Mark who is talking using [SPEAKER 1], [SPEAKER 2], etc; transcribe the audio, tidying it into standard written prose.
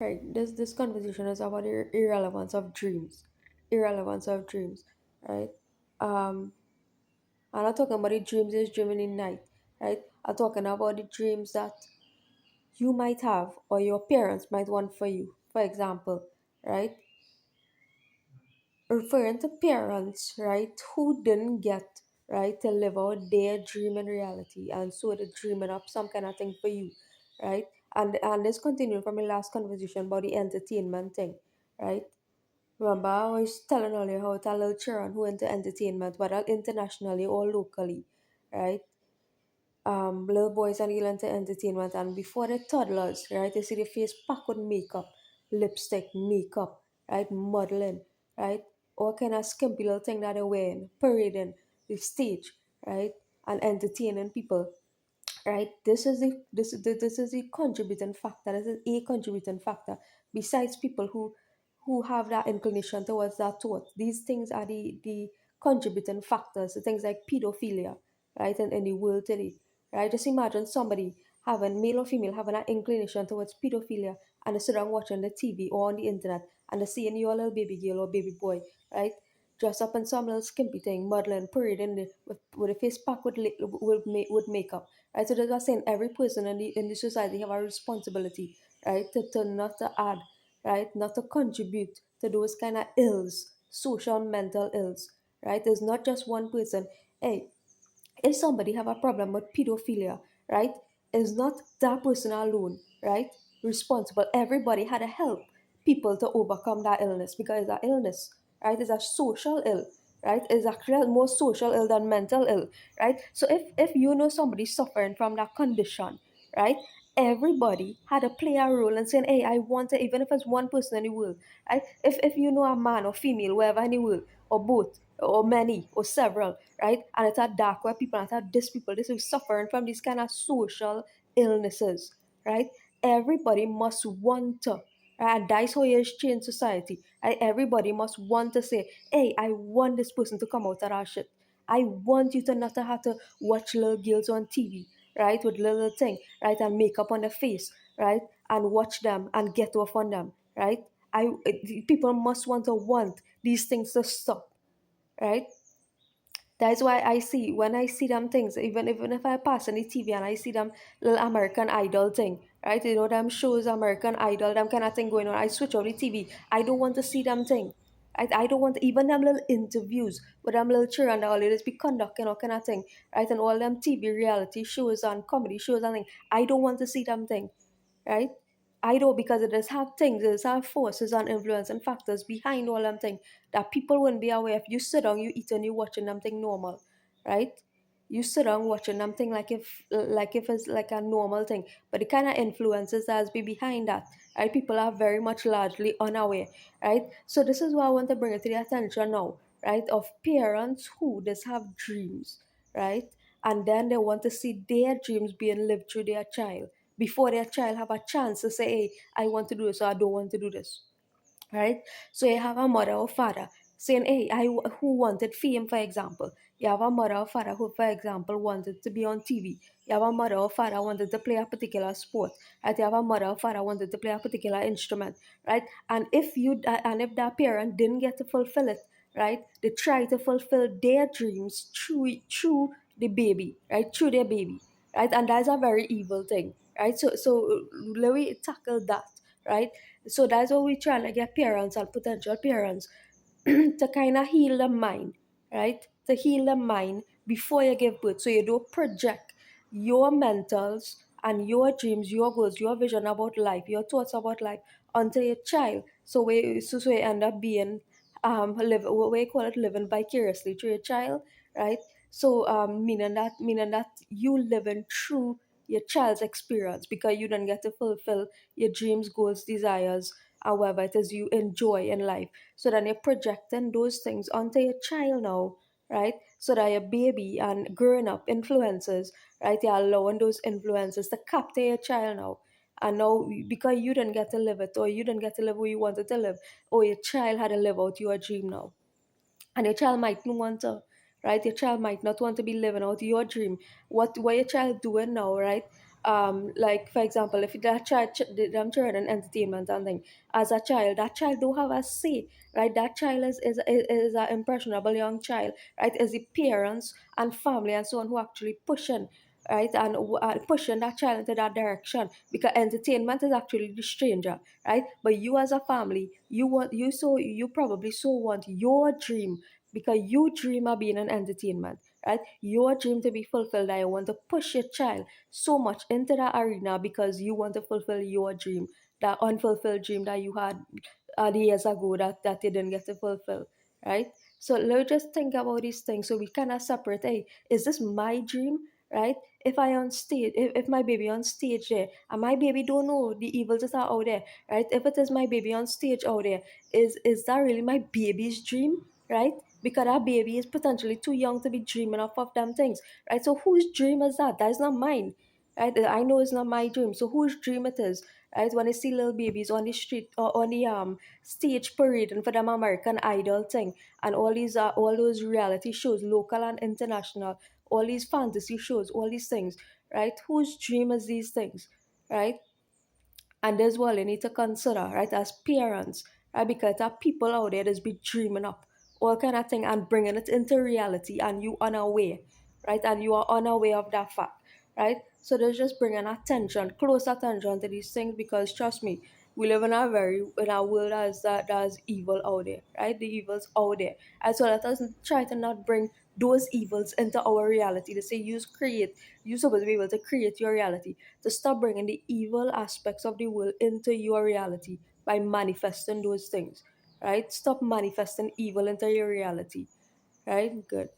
[SPEAKER 1] Right. This conversation is about irrelevance of dreams. Irrelevance of dreams. Right. Um I'm not talking about the dreams is dreaming in night. Right. I'm talking about the dreams that you might have or your parents might want for you. For example, right? Referring to parents, right, who didn't get right to live out their dream in reality, and so they're dreaming up some kind of thing for you, right? And this continuing from the last conversation about the entertainment thing, right? Remember, I was telling earlier how it's a little children who into entertainment, whether internationally or locally, right? Little boys and girls into entertainment, and before the toddlers, right, you see the face packed with makeup, lipstick, makeup, right, modeling, right, all kind of skimpy little thing that they're wearing, parading the stage, right, and entertaining people, right. This is the contributing factor. This is a contributing factor. Besides people who have that inclination towards that thought, these things are the contributing factors to things like pedophilia, right, in the world today, right. Just imagine somebody having, male or female, having an inclination towards pedophilia, and they sit down watching the TV or on the internet, and they seeing your little baby girl or baby boy, right, dress up in some little skimpy thing, modeling, parading with a face packed with makeup, right? So that's what I'm saying. Every person in the society have a responsibility, right, to not to add, right, not to contribute to those kind of ills, social mental ills, right? There's not just one person. Hey, if somebody have a problem with pedophilia, right, is not that person alone, right, responsible. Everybody had to help people to overcome that illness, because that illness, right, is a social ill, right, is actually more social ill than mental ill, right. So if you know somebody suffering from that condition, right, everybody had to play a role in saying, hey, I want it, even if it's one person in the world, right. If you know a man or female, wherever in the world, or both, or many, or several, right, and it's a dark where people, and it's a this people, this is suffering from these kind of social illnesses, right, everybody must want to, right? And that's how you change society, right? Everybody must want to say, hey, I want this person to come out of that shit. I want you to not to have to watch little girls on TV, right, with little thing, right, and makeup on their face, right, and watch them and get off on them, right. People must want these things to stop, right. That's why I see, when I see them things, even if I pass on the TV and I see them little American Idol thing, right? You know them shows, American Idol, them kind of thing going on. I switch on the TV. I don't want to see them thing. I don't want even them little interviews with them little children that always be conducting all kind of thing, right? And all them TV reality shows and comedy shows and thing. I don't want to see them thing, right? I know, because it does have things, it does have forces and influence and factors behind all them things that people wouldn't be aware. If you sit down, you eat and you watching them thing normal, right? You sit down watching them thing like if it's like a normal thing. But the kind of influences that's be behind that, right? People are very much largely unaware, right? So this is why I want to bring it to the attention now, right? Of parents who just have dreams, right? And then they want to see their dreams being lived through their child before their child have a chance to say, hey, I want to do this or I don't want to do this, right? So you have a mother or father saying, hey, who wanted fame, for example. You have a mother or father who, for example, wanted to be on TV. You have a mother or father wanted to play a particular sport, right? You have a mother or father wanted to play a particular instrument, right? And if that parent didn't get to fulfill it, right, they try to fulfill their dreams through the baby, right, through their baby, right, and that's a very evil thing, right. So let me tackle that, right. So that's what we're trying to get parents and potential parents to kind of heal the mind, right? To heal the mind before you give birth. So you don't project your mentals and your dreams, your goals, your vision about life, your thoughts about life onto your child. So you end up being live what we call it, living vicariously through your child, right? So meaning that you living through your child's experience, because you don't get to fulfill your dreams, goals, desires, however it is you enjoy in life. So then you're projecting those things onto your child now, right? So that your baby and growing up influences, right? You're allowing those influences to capture your child now. And now, because you didn't get to live it, or you didn't get to live where you wanted to live, or your child had to live out your dream now, and your child might not want to, right, your child might not want to be living out your dream. What your child doing now, right, Like for example, if that child them children entertainment and thing, as a child, that child don't have a say, right? That child is an impressionable young child, right? Is the parents and family and so on who actually pushing, right, and pushing that child into that direction, because entertainment is actually the stranger, right? But you as a family, you probably so want your dream, because you dream of being an entertainment, right? Your dream to be fulfilled, I want to push your child so much into that arena because you want to fulfill your dream, that unfulfilled dream that you had years ago that you didn't get to fulfill, right? So let's just think about these things so we cannot separate, hey, is this my dream, right? If I on stage, if my baby on stage there, and my baby don't know the evils that are out there, right? If it is my baby on stage out there, is that really my baby's dream, right? Because that baby is potentially too young to be dreaming of them things, right? So whose dream is that? That is not mine, right? I know it's not my dream. So whose dream it is, right? When I see little babies on the street or on the stage parading for them American Idol thing, and all those reality shows, local and international, all these fantasy shows, all these things, right? Whose dream is these things, right? And as well, you need to consider, right, as parents, right, because there are people out there that's be dreaming up all kind of thing and bringing it into reality, and you unaware, right, and you are unaware of that fact, right? So there's just bringing attention, close attention to these things, because trust me, we live in a world that's evil out there, right? The evil's out there, and so let us try to not bring those evils into our reality. They say you're supposed to be able to create your reality, to stop bringing the evil aspects of the world into your reality by manifesting those things, right? Stop manifesting evil into your reality, right? Good.